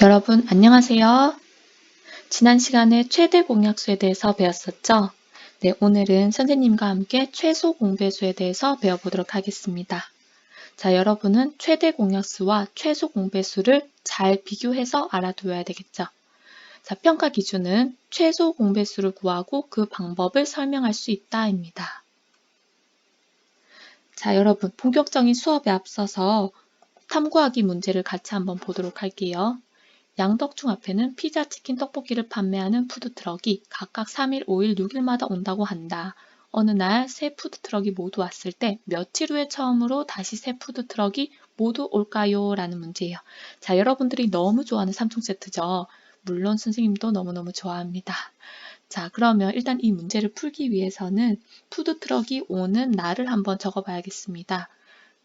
여러분, 안녕하세요. 지난 시간에 최대 공약수에 대해서 배웠었죠? 네, 오늘은 선생님과 함께 최소 공배수에 대해서 배워보도록 하겠습니다. 자, 여러분은 최대 공약수와 최소 공배수를 잘 비교해서 알아두어야 되겠죠? 자, 평가 기준은 최소 공배수를 구하고 그 방법을 설명할 수 있다입니다. 자, 여러분, 본격적인 수업에 앞서서 탐구하기 문제를 같이 한번 보도록 할게요. 양덕중 앞에는 피자, 치킨, 떡볶이를 판매하는 푸드트럭이 각각 3일, 5일, 6일마다 온다고 한다. 어느 날 세 푸드트럭이 모두 왔을 때 며칠 후에 처음으로 다시 세 푸드트럭이 모두 올까요? 라는 문제예요. 자, 여러분들이 너무 좋아하는 삼총 세트죠. 물론 선생님도 너무너무 좋아합니다. 자, 그러면 일단 이 문제를 풀기 위해서는 푸드트럭이 오는 날을 한번 적어봐야겠습니다.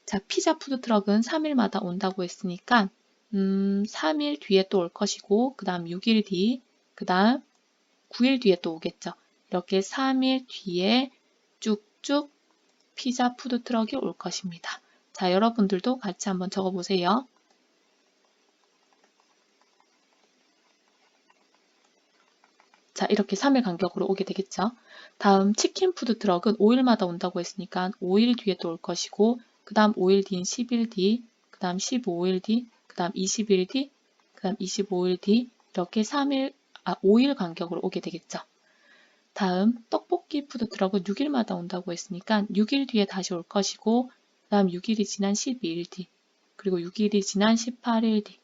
자, 피자 푸드트럭은 3일마다 온다고 했으니까 3일 뒤에 또 올 것이고 그 다음 6일 뒤, 그 다음 9일 뒤에 또 오겠죠. 이렇게 3일 뒤에 쭉쭉 피자 푸드트럭이 올 것입니다. 자, 여러분들도 같이 한번 적어보세요. 자, 이렇게 3일 간격으로 오게 되겠죠. 다음 치킨 푸드트럭은 5일마다 온다고 했으니까 5일 뒤에 또 올 것이고 그 다음 5일 뒤인 10일 뒤, 그 다음 15일 뒤, 그 다음 20일 뒤, 그 다음 25일 뒤 이렇게 5일 간격으로 오게 되겠죠. 다음 떡볶이 푸드트럭은 6일마다 온다고 했으니까 6일 뒤에 다시 올 것이고 그 다음 6일이 지난 12일 뒤, 그리고 6일이 지난 18일 뒤,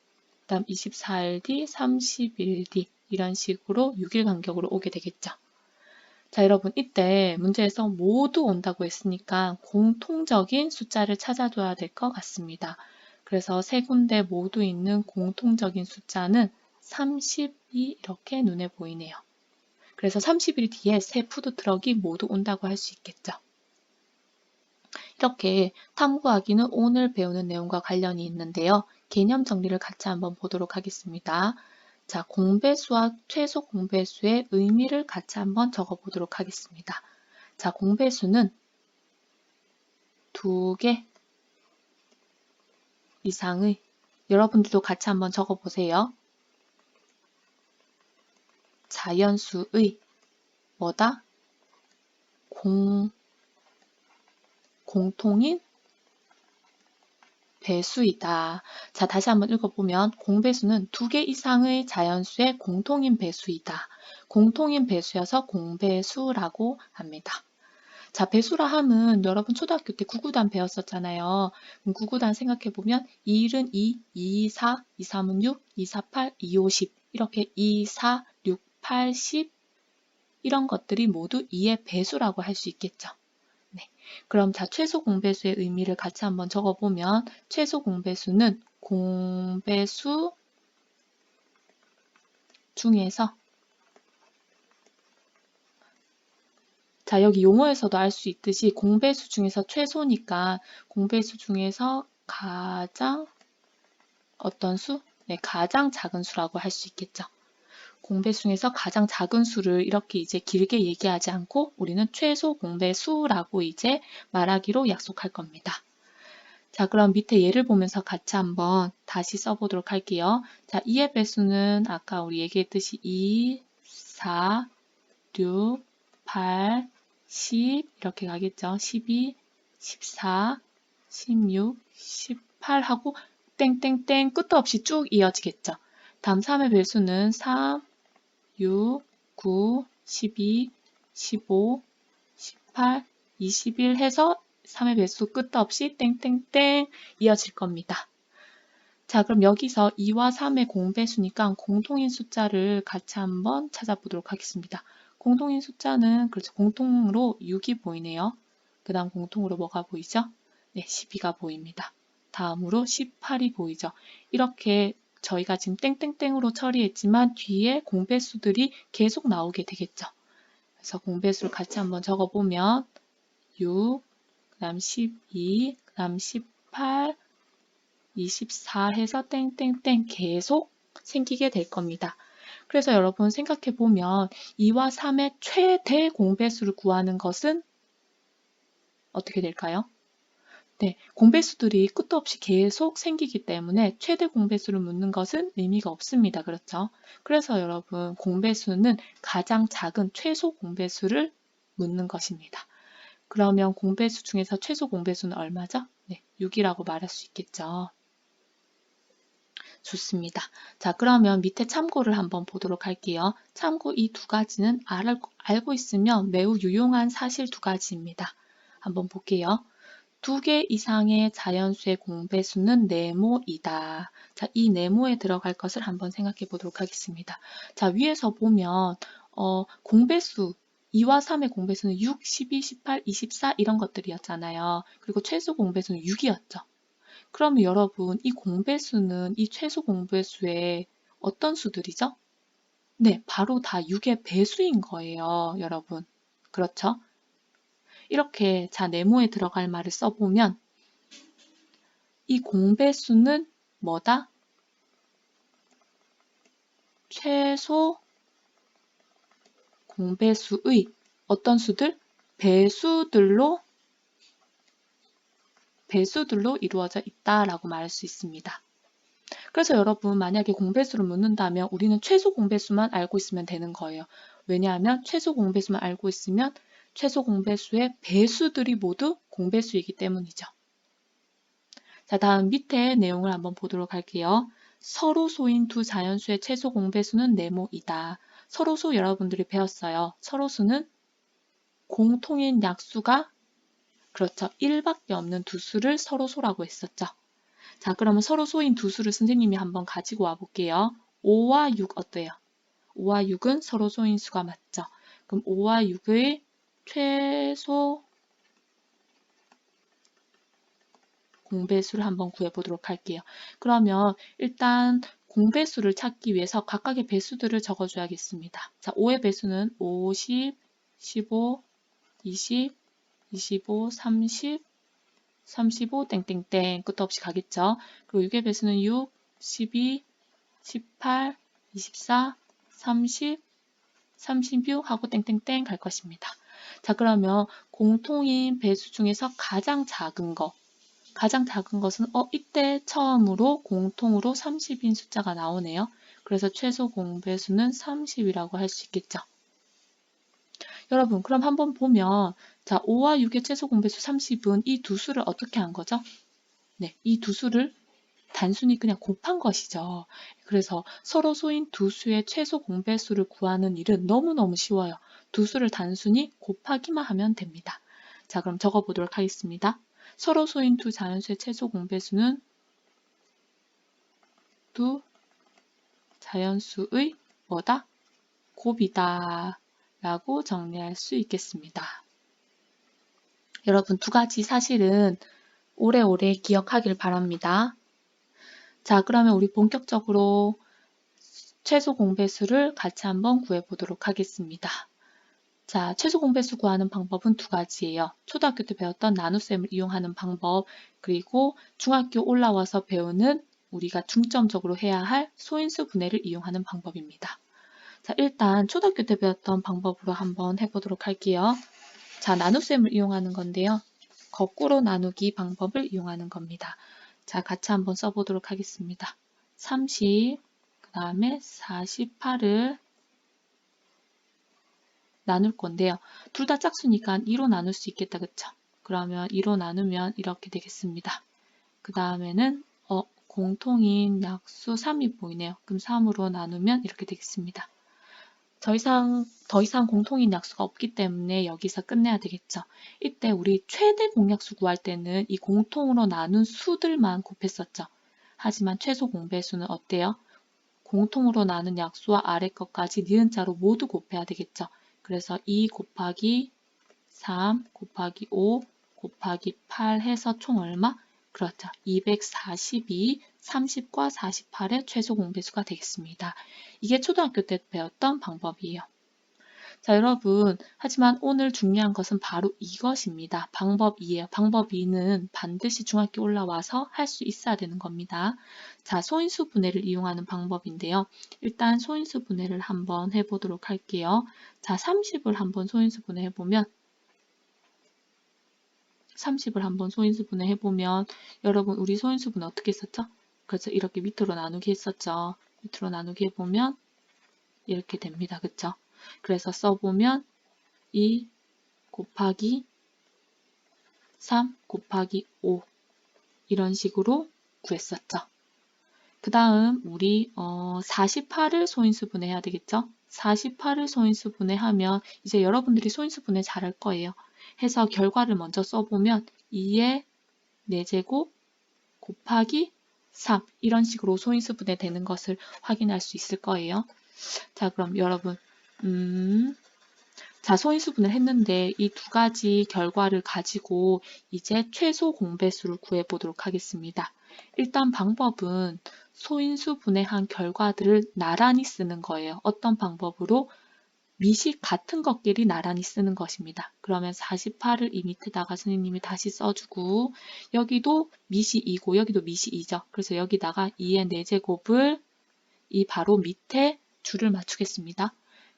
그 다음 24일 뒤, 30일 뒤 이런 식으로 6일 간격으로 오게 되겠죠. 자, 여러분 이때 문제에서 모두 온다고 했으니까 공통적인 숫자를 찾아줘야 될 것 같습니다. 그래서 세 군데 모두 있는 공통적인 숫자는 30이 이렇게 눈에 보이네요. 그래서 30일 뒤에 세 푸드트럭이 모두 온다고 할 수 있겠죠. 이렇게 탐구하기는 오늘 배우는 내용과 관련이 있는데요. 개념 정리를 같이 한번 보도록 하겠습니다. 자, 공배수와 최소 공배수의 의미를 같이 한번 적어보도록 하겠습니다. 자, 공배수는 2개 이상의, 여러분들도 같이 한번 적어보세요. 자연수의 뭐다? 공통인 배수이다. 자, 다시 한번 읽어보면 공배수는 2개 이상의 자연수의 공통인 배수이다. 공통인 배수여서 공배수라고 합니다. 자, 배수라 함은 여러분 초등학교 때 구구단 배웠었잖아요. 구구단 생각해보면 2일은 2, 2, 2, 4, 2, 3은 6, 2, 4, 8, 2, 5, 10 이렇게 2, 4, 6, 8, 10 이런 것들이 모두 2의 배수라고 할 수 있겠죠. 네. 그럼 자, 최소 공배수의 의미를 같이 한번 적어보면 최소 공배수는 공배수 중에서 자, 여기 용어에서도 알 수 있듯이 공배수 중에서 최소니까 공배수 중에서 가장 어떤 수? 네, 가장 작은 수라고 할 수 있겠죠. 공배수 중에서 가장 작은 수를 이렇게 이제 길게 얘기하지 않고 우리는 최소 공배수라고 이제 말하기로 약속할 겁니다. 자, 그럼 밑에 예를 보면서 같이 한번 다시 써보도록 할게요. 자, 2의 배수는 아까 우리 얘기했듯이 2, 4, 6, 8, 10 이렇게 가겠죠. 12, 14, 16, 18 하고 땡땡땡 끝도 없이 쭉 이어지겠죠. 다음 3의 배수는 3, 6, 9, 12, 15, 18, 21 해서 3의 배수 끝도 없이 땡땡땡 이어질 겁니다. 자, 그럼 여기서 2와 3의 공배수니까 공통인 숫자를 같이 한번 찾아보도록 하겠습니다. 공통인 숫자는 그렇죠. 공통으로 6이 보이네요. 그 다음 공통으로 뭐가 보이죠? 네, 12가 보입니다. 다음으로 18이 보이죠. 이렇게 저희가 지금 땡땡땡으로 처리했지만 뒤에 공배수들이 계속 나오게 되겠죠. 그래서 공배수를 같이 한번 적어보면 6, 그 다음 12, 그 다음 18, 24 해서 땡땡땡 계속 생기게 될 겁니다. 그래서 여러분 생각해보면 2와 3의 최대 공배수를 구하는 것은 어떻게 될까요? 네, 공배수들이 끝도 없이 계속 생기기 때문에 최대 공배수를 묻는 것은 의미가 없습니다. 그렇죠? 그래서 여러분, 공배수는 가장 작은 최소 공배수를 묻는 것입니다. 그러면 공배수 중에서 최소 공배수는 얼마죠? 네, 6이라고 말할 수 있겠죠. 좋습니다. 자, 그러면 밑에 참고를 한번 보도록 할게요. 참고 이 두 가지는 알고 있으면 매우 유용한 사실 두 가지입니다. 한번 볼게요. 2개 이상의 자연수의 공배수는 네모이다. 자, 이 네모에 들어갈 것을 한번 생각해 보도록 하겠습니다. 자, 위에서 보면 공배수 2와 3의 공배수는 6, 12, 18, 24 이런 것들이었잖아요. 그리고 최소 공배수는 6이었죠. 그러면 여러분, 이 공배수는 이 최소 공배수의 어떤 수들이죠? 네, 바로 다 6의 배수인 거예요, 여러분. 그렇죠? 이렇게 자, 네모에 들어갈 말을 써보면 이 공배수는 뭐다? 최소 공배수의 어떤 수들? 배수들로 이루어져 있다라고 말할 수 있습니다. 그래서 여러분 만약에 공배수를 묻는다면 우리는 최소 공배수만 알고 있으면 되는 거예요. 왜냐하면 최소 공배수만 알고 있으면 최소 공배수의 배수들이 모두 공배수이기 때문이죠. 자, 다음 밑에 내용을 한번 보도록 할게요. 서로소인 두 자연수의 최소 공배수는 네모이다. 서로소 여러분들이 배웠어요. 서로수는 공통인 약수가 그렇죠. 1밖에 없는 두 수를 서로소라고 했었죠. 자, 그러면 서로소인 두 수를 선생님이 한번 가지고 와 볼게요. 5와 6 어때요? 5와 6은 서로소인 수가 맞죠. 그럼 5와 6의 최소 공배수를 한번 구해보도록 할게요. 그러면 일단 공배수를 찾기 위해서 각각의 배수들을 적어줘야겠습니다. 자, 5의 배수는 50, 15, 20, 25, 30, 35, 땡땡땡 끝도 없이 가겠죠. 그리고 6의 배수는 6, 12, 18, 24, 30, 36 하고 땡땡땡 갈 것입니다. 자, 그러면 공통인 배수 중에서 가장 작은 것은 이때 처음으로 공통으로 30인 숫자가 나오네요. 그래서 최소 공배수는 30이라고 할 수 있겠죠. 여러분, 그럼 한번 보면 자, 5와 6의 최소 공배수 30은 이 두 수를 어떻게 한 거죠? 네, 이 두 수를 단순히 그냥 곱한 것이죠. 그래서 서로소인 두 수의 최소 공배수를 구하는 일은 너무너무 쉬워요. 두 수를 단순히 곱하기만 하면 됩니다. 자, 그럼 적어보도록 하겠습니다. 서로소인 두 자연수의 최소 공배수는 두 자연수의 뭐다? 곱이다 라고 정리할 수 있겠습니다. 여러분, 두 가지 사실은 오래오래 기억하길 바랍니다. 자, 그러면 우리 본격적으로 최소 공배수를 같이 한번 구해보도록 하겠습니다. 자, 최소 공배수 구하는 방법은 두 가지예요. 초등학교 때 배웠던 나눗셈을 이용하는 방법, 그리고 중학교 올라와서 배우는 우리가 중점적으로 해야 할 소인수 분해를 이용하는 방법입니다. 자, 일단 초등학교 때 배웠던 방법으로 한번 해보도록 할게요. 자, 나눗셈을 이용하는 건데요. 거꾸로 나누기 방법을 이용하는 겁니다. 자, 같이 한번 써보도록 하겠습니다. 30, 그 다음에 48을 나눌 건데요. 둘 다 짝수니까 2로 나눌 수 있겠다. 그쵸? 그러면 2로 나누면 이렇게 되겠습니다. 그 다음에는 공통인 약수 3이 보이네요. 그럼 3으로 나누면 이렇게 되겠습니다. 더 이상 공통인 약수가 없기 때문에 여기서 끝내야 되겠죠. 이때 우리 최대 공약수 구할 때는 이 공통으로 나눈 수들만 곱했었죠. 하지만 최소 공배수는 어때요? 공통으로 나눈 약수와 아래 것까지 니은자로 모두 곱해야 되겠죠. 그래서 2 곱하기 3 곱하기 5 곱하기 8 해서 총 얼마? 그렇죠. 242, 30과 48의 최소 공배수가 되겠습니다. 이게 초등학교 때 배웠던 방법이에요. 자, 여러분, 하지만 오늘 중요한 것은 바로 이것입니다. 방법 2예요. 방법 2는 반드시 중학교 올라와서 할 수 있어야 되는 겁니다. 자, 소인수 분해를 이용하는 방법인데요. 일단 소인수 분해를 한번 해보도록 할게요. 자, 30을 한번 소인수 분해해보면 30을 한번 소인수분해 해보면 여러분 우리 소인수분해 어떻게 했었죠? 그래서 이렇게 밑으로 나누기 했었죠. 밑으로 나누기 해보면 이렇게 됩니다. 그쵸? 그래서 써보면 2 곱하기 3 곱하기 5 이런 식으로 구했었죠. 그 다음 우리 48을 소인수분해 해야 되겠죠? 48을 소인수분해 하면 이제 여러분들이 소인수분해 잘할 거예요. 해서 결과를 먼저 써보면 2의 4제곱 곱하기 3 이런 식으로 소인수분해 되는 것을 확인할 수 있을 거예요. 자, 그럼 여러분 자, 소인수분해를 했는데 이 두 가지 결과를 가지고 이제 최소 공배수를 구해보도록 하겠습니다. 일단 방법은 소인수분해한 결과들을 나란히 쓰는 거예요. 어떤 방법으로? 미식 같은 것끼리 나란히 쓰는 것입니다. 그러면 48을 이 밑에다가 선생님이 다시 써주고 여기도 미시 2고 여기도 미시 2죠. 그래서 여기다가 2의 4제곱을 이 바로 밑에 줄을 맞추겠습니다.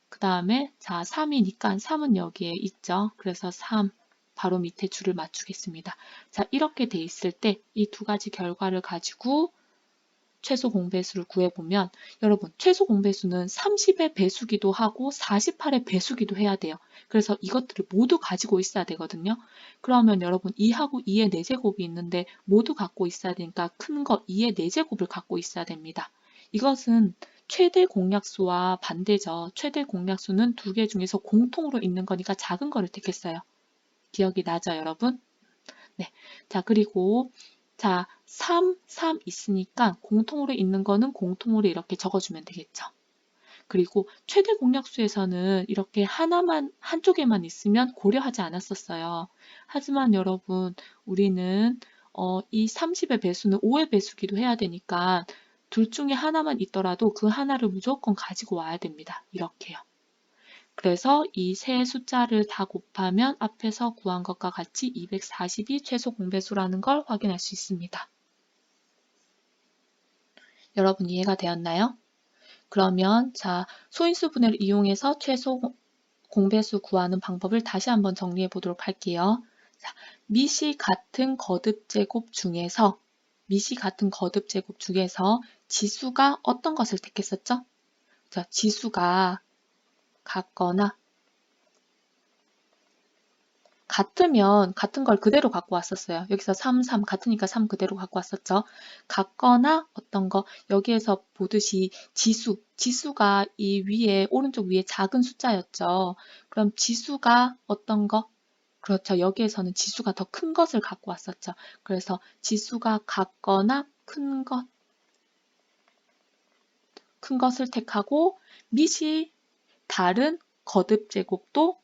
그 다음에 자 3이니까 3은 여기에 있죠. 그래서 3 바로 밑에 줄을 맞추겠습니다. 자 이렇게 돼 있을 때 이 두 가지 결과를 가지고 최소 공배수를 구해보면 여러분 최소 공배수는 30의 배수기도 하고 48의 배수기도 해야 돼요. 그래서 이것들을 모두 가지고 있어야 되거든요. 그러면 여러분 2하고 2의 4제곱이 있는데 모두 갖고 있어야 되니까 큰 거 2의 4제곱을 갖고 있어야 됩니다. 이것은 최대 공약수와 반대죠. 최대 공약수는 두 개 중에서 공통으로 있는 거니까 작은 거를 택했어요. 기억이 나죠, 여러분? 네. 자, 그리고 자, 3 있으니까 공통으로 있는 거는 공통으로 이렇게 적어주면 되겠죠. 그리고 최대 공약수에서는 이렇게 하나만, 한쪽에만 있으면 고려하지 않았었어요. 하지만 여러분, 우리는 이 30의 배수는 5의 배수기도 해야 되니까 둘 중에 하나만 있더라도 그 하나를 무조건 가지고 와야 됩니다. 이렇게요. 그래서 이 세 숫자를 다 곱하면 앞에서 구한 것과 같이 240이 최소 공배수라는 걸 확인할 수 있습니다. 여러분 이해가 되었나요? 그러면 자 소인수 분해를 이용해서 최소 공배수 구하는 방법을 다시 한번 정리해 보도록 할게요. 자, 미시 같은 거듭제곱 중에서 지수가 어떤 것을 택했었죠? 자, 지수가 같거나 같으면 같은 걸 그대로 갖고 왔었어요. 여기서 3 같으니까 3 그대로 갖고 왔었죠. 같거나 어떤 거 여기에서 보듯이 지수가 이 위에 오른쪽 위에 작은 숫자였죠. 그럼 지수가 어떤 거? 그렇죠. 여기에서는 지수가 더 큰 것을 갖고 왔었죠. 그래서 지수가 같거나 큰 것을 택하고 밑이 다른 거듭 제곱도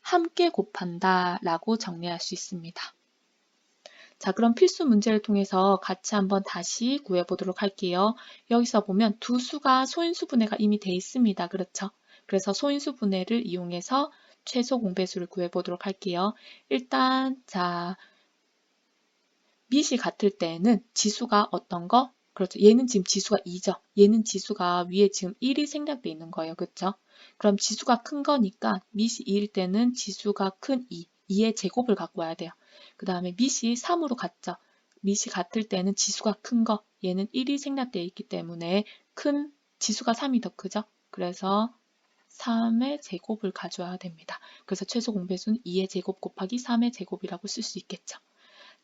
함께 곱한다 라고 정리할 수 있습니다. 자, 그럼 필수 문제를 통해서 같이 한번 다시 구해보도록 할게요. 여기서 보면 두 수가 소인수 분해가 이미 돼 있습니다. 그렇죠? 그래서 소인수 분해를 이용해서 최소 공배수를 구해보도록 할게요. 일단 자 밑이 같을 때는 지수가 어떤 거? 그렇죠. 얘는 지금 지수가 2죠. 얘는 지수가 위에 지금 1이 생략되어 있는 거예요. 그렇죠? 그럼 지수가 큰 거니까 밑이 2일 때는 지수가 큰 2의 제곱을 갖고 와야 돼요. 그 다음에 밑이 3으로 같죠. 밑이 같을 때는 지수가 큰 거, 얘는 1이 생략되어 있기 때문에 큰 지수가 3이 더 크죠. 그래서 3의 제곱을 가져와야 됩니다. 그래서 최소 공배수는 2의 제곱 곱하기 3의 제곱이라고 쓸 수 있겠죠.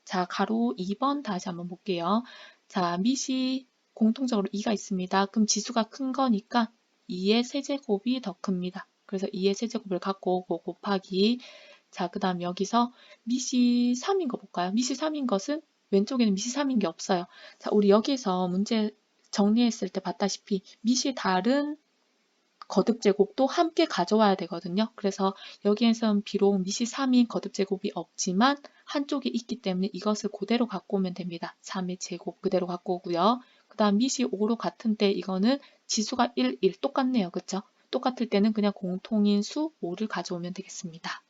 자, 가로 2번 다시 한번 볼게요. 자, 밑이 공통적으로 2가 있습니다. 그럼 지수가 큰 거니까 2의 세제곱이 더 큽니다. 그래서 2의 세제곱을 갖고 오고 곱하기 자, 그 다음 여기서 밑이 3인 거 볼까요? 밑이 3인 것은 왼쪽에는 밑이 3인 게 없어요. 자, 우리 여기서 문제 정리했을 때 봤다시피 밑이 다른 거듭 제곱도 함께 가져와야 되거든요. 그래서 여기에선 비록 밑이 3인 거듭 제곱이 없지만 한쪽에 있기 때문에 이것을 그대로 갖고 오면 됩니다. 3의 제곱 그대로 갖고 오고요. 그 다음 밑이 5로 같은 때 이거는 지수가 1, 1 똑같네요. 그쵸? 똑같을 때는 그냥 공통인 수 5를 가져오면 되겠습니다.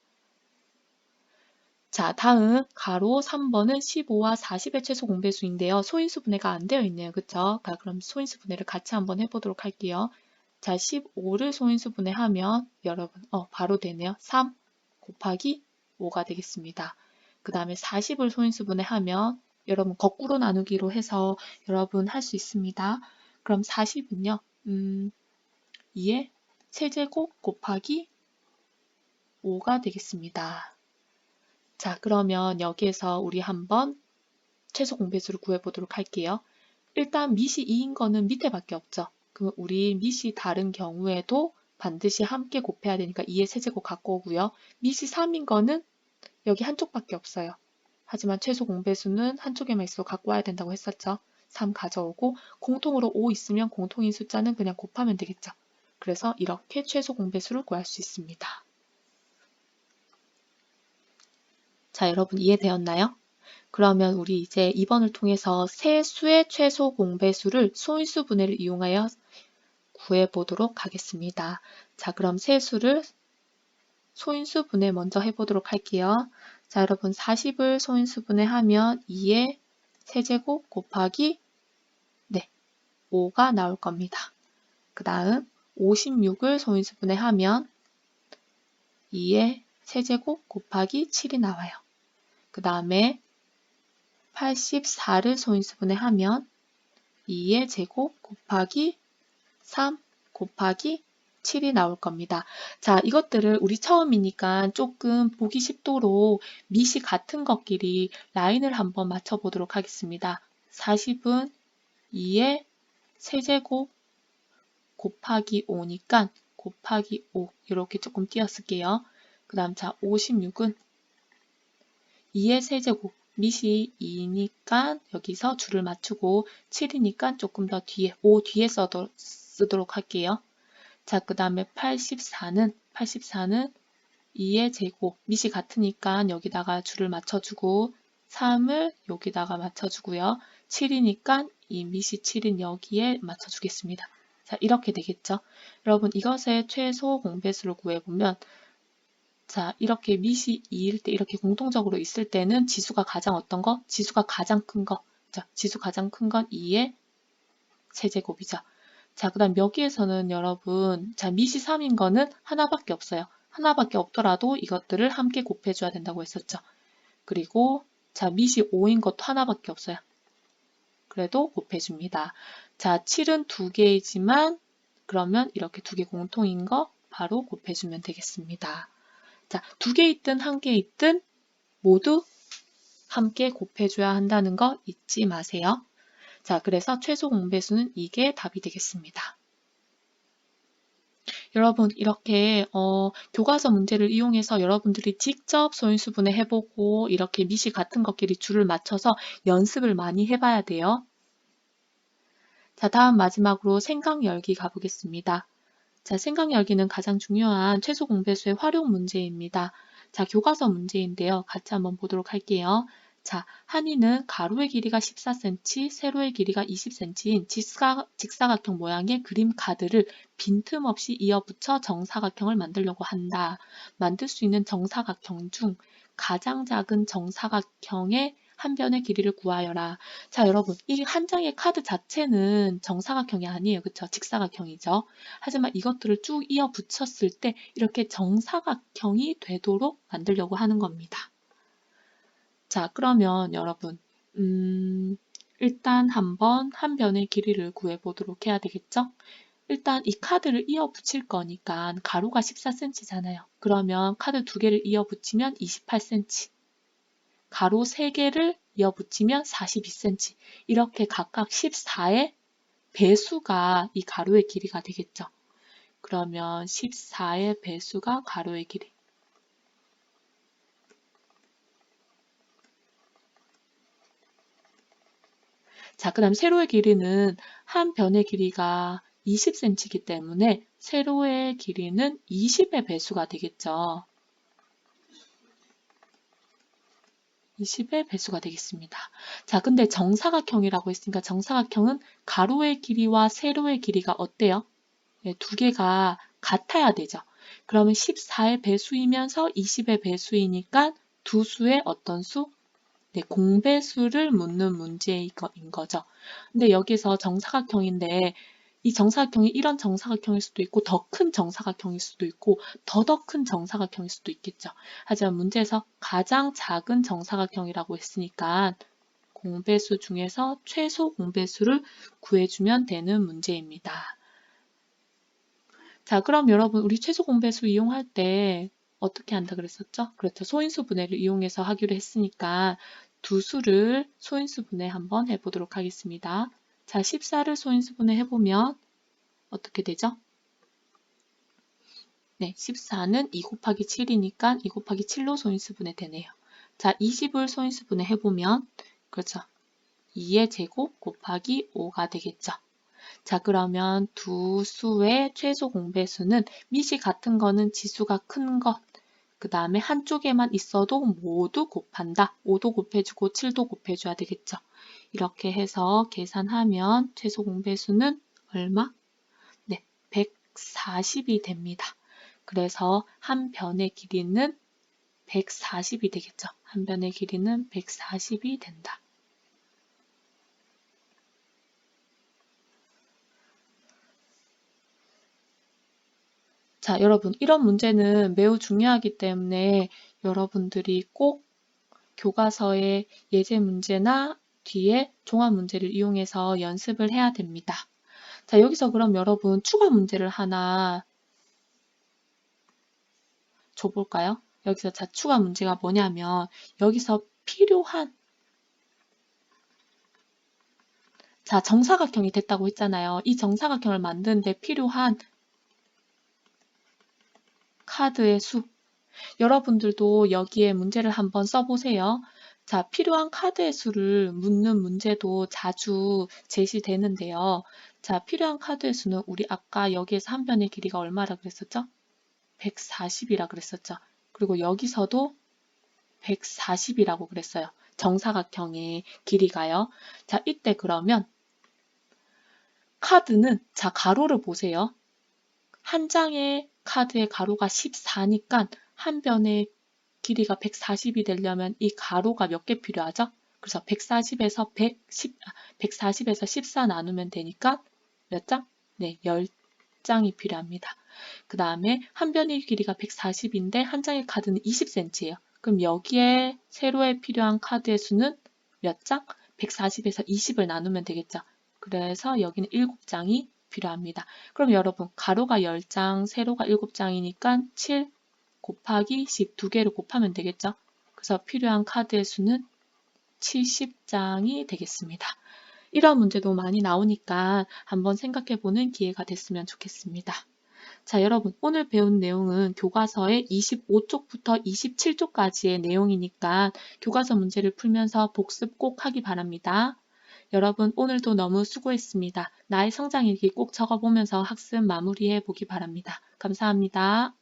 자, 다음 가로 3번은 15와 40의 최소 공배수인데요. 소인수 분해가 안 되어 있네요. 그쵸? 자, 그럼 소인수 분해를 같이 한번 해보도록 할게요. 자, 15를 소인수 분해하면 여러분 바로 되네요. 3 곱하기 5가 되겠습니다. 그 다음에 40을 소인수분해 하면 여러분 거꾸로 나누기로 해서 여러분 할 수 있습니다. 그럼 40은요. 2의 세제곱 곱하기 5가 되겠습니다. 자, 그러면 여기에서 우리 한번 최소 공배수를 구해보도록 할게요. 일단 밑이 2인 거는 밑에밖에 없죠. 그럼 우리 밑이 다른 경우에도 반드시 함께 곱해야 되니까 2의 세제곱 갖고 오고요. 밑이 3인 거는 여기 한쪽밖에 없어요. 하지만 최소 공배수는 한쪽에만 있어 갖고 와야 된다고 했었죠. 3 가져오고 공통으로 5 있으면 공통인 숫자는 그냥 곱하면 되겠죠. 그래서 이렇게 최소 공배수를 구할 수 있습니다. 자, 여러분 이해되었나요? 그러면 우리 이제 2번을 통해서 세 수의 최소 공배수를 소인수 분해를 이용하여 구해보도록 하겠습니다. 자, 그럼 세 수를 소인수 분해 먼저 해보도록 할게요. 자, 여러분 40을 소인수 분해하면 2의 세제곱 곱하기 5가 나올 겁니다. 그 다음 56을 소인수 분해하면 2의 세제곱 곱하기 7이 나와요. 그 다음에 84를 소인수 분해하면 2의 제곱 곱하기 3 곱하기 7이 나올 겁니다. 자, 이것들을 우리 처음이니까 조금 보기 쉽도록 밑이 같은 것끼리 라인을 한번 맞춰보도록 하겠습니다. 40은 2의 세제곱 곱하기 5니까 곱하기 5 이렇게 조금 띄었을게요. 그 다음 자 56은 2의 세제곱 밑이 2니까 여기서 줄을 맞추고 7이니까 조금 더 뒤에 5 뒤에 쓰도록 할게요. 자, 그 다음에 84는 2의 제곱 밑이 같으니까 여기다가 줄을 맞춰주고 3을 여기다가 맞춰주고요. 7이니까 이 밑이 7인 여기에 맞춰주겠습니다. 자, 이렇게 되겠죠. 여러분 이것의 최소 공배수를 구해보면 자, 이렇게 밑이 2일 때 이렇게 공통적으로 있을 때는 지수가 가장 어떤 거? 지수가 가장 큰 거. 자, 지수 가장 큰 건 2의 세제곱이죠. 자, 그 다음 여기에서는 여러분 자, 밑이 3인 거는 하나밖에 없어요. 하나밖에 없더라도 이것들을 함께 곱해줘야 된다고 했었죠. 그리고 자, 밑이 5인 것도 하나밖에 없어요. 그래도 곱해줍니다. 자, 7은 2개이지만 그러면 이렇게 2개 공통인 거 바로 곱해주면 되겠습니다. 자, 2개 있든 1개 있든 모두 함께 곱해줘야 한다는 거 잊지 마세요. 자, 그래서 최소 공배수는 이게 답이 되겠습니다. 여러분 이렇게 교과서 문제를 이용해서 여러분들이 직접 소인수분해 해보고 이렇게 밑이 같은 것끼리 줄을 맞춰서 연습을 많이 해봐야 돼요. 자, 다음 마지막으로 생각열기 가보겠습니다. 자, 생각열기는 가장 중요한 최소 공배수의 활용 문제입니다. 자, 교과서 문제인데요. 같이 한번 보도록 할게요. 자, 한이는 가로의 길이가 14cm, 세로의 길이가 20cm인 직사각형 모양의 그림 카드를 빈틈없이 이어붙여 정사각형을 만들려고 한다. 만들 수 있는 정사각형 중 가장 작은 정사각형의 한 변의 길이를 구하여라. 자, 여러분, 이 한 장의 카드 자체는 정사각형이 아니에요. 그쵸? 직사각형이죠. 하지만 이것들을 쭉 이어 붙였을 때 이렇게 정사각형이 되도록 만들려고 하는 겁니다. 자, 그러면 여러분 일단 한번 한 변의 길이를 구해보도록 해야 되겠죠? 일단 이 카드를 이어 붙일 거니까 가로가 14cm잖아요. 그러면 카드 2개를 이어 붙이면 28cm, 가로 3개를 이어 붙이면 42cm, 이렇게 각각 14의 배수가 이 가로의 길이가 되겠죠. 그러면 14의 배수가 가로의 길이. 자, 그 다음 세로의 길이는 한 변의 길이가 20cm이기 때문에 세로의 길이는 20의 배수가 되겠죠. 20의 배수가 되겠습니다. 자, 근데 정사각형이라고 했으니까 정사각형은 가로의 길이와 세로의 길이가 어때요? 네, 두 개가 같아야 되죠. 그러면 14의 배수이면서 20의 배수이니까 두 수의 어떤 수? 네, 공배수를 묻는 문제인 거죠. 근데 여기서 정사각형인데 이 정사각형이 이런 정사각형일 수도 있고 더 큰 정사각형일 수도 있고 더 큰 정사각형일 수도 있겠죠. 하지만 문제에서 가장 작은 정사각형이라고 했으니까 공배수 중에서 최소 공배수를 구해주면 되는 문제입니다. 자, 그럼 여러분 우리 최소 공배수 이용할 때 어떻게 한다 그랬었죠? 그렇죠. 소인수 분해를 이용해서 하기로 했으니까 두 수를 소인수 분해 한번 해보도록 하겠습니다. 자, 14를 소인수 분해 해보면 어떻게 되죠? 네, 14는 2 곱하기 7이니까 2 곱하기 7로 소인수 분해 되네요. 자, 20을 소인수 분해 해보면 그렇죠. 2의 제곱 곱하기 5가 되겠죠. 자, 그러면 두 수의 최소 공배수는 밑이 같은 거는 지수가 큰 것, 그 다음에 한쪽에만 있어도 모두 곱한다. 5도 곱해주고 7도 곱해줘야 되겠죠. 이렇게 해서 계산하면 최소 공배수는 얼마? 네, 140이 됩니다. 그래서 한 변의 길이는 140이 되겠죠. 한 변의 길이는 140이 된다. 자, 여러분, 이런 문제는 매우 중요하기 때문에 여러분들이 꼭 교과서의 예제 문제나 뒤에 종합 문제를 이용해서 연습을 해야 됩니다. 자, 여기서 그럼 여러분 추가 문제를 하나 줘볼까요? 여기서 자, 추가 문제가 뭐냐면 여기서 필요한 자, 정사각형이 됐다고 했잖아요. 이 정사각형을 만드는데 필요한 카드의 수. 여러분들도 여기에 문제를 한번 써보세요. 자, 필요한 카드의 수를 묻는 문제도 자주 제시되는데요. 자, 필요한 카드의 수는 우리 아까 여기에서 한 변의 길이가 얼마라 그랬었죠? 140이라 그랬었죠. 그리고 여기서도 140이라고 그랬어요. 정사각형의 길이가요. 자, 이때 그러면 카드는 자, 가로를 보세요. 한 장의 카드의 가로가 14니까 한 변의 길이가 140이 되려면 이 가로가 몇 개 필요하죠? 그래서 140에서 140에서 14 나누면 되니까 몇 장? 네, 10장이 필요합니다. 그 다음에 한 변의 길이가 140인데 한 장의 카드는 20cm예요. 그럼 여기에 세로에 필요한 카드의 수는 몇 장? 140에서 20을 나누면 되겠죠. 그래서 여기는 7장이 필요합니다. 그럼 여러분 가로가 10장, 세로가 7장이니까 7 곱하기 10 두 개를 곱하면 되겠죠. 그래서 필요한 카드의 수는 70장이 되겠습니다. 이런 문제도 많이 나오니까 한번 생각해보는 기회가 됐으면 좋겠습니다. 자, 여러분 오늘 배운 내용은 교과서의 25쪽부터 27쪽까지의 내용이니까 교과서 문제를 풀면서 복습 꼭 하기 바랍니다. 여러분 오늘도 너무 수고했습니다. 나의 성장일기 꼭 적어보면서 학습 마무리해 보기 바랍니다. 감사합니다.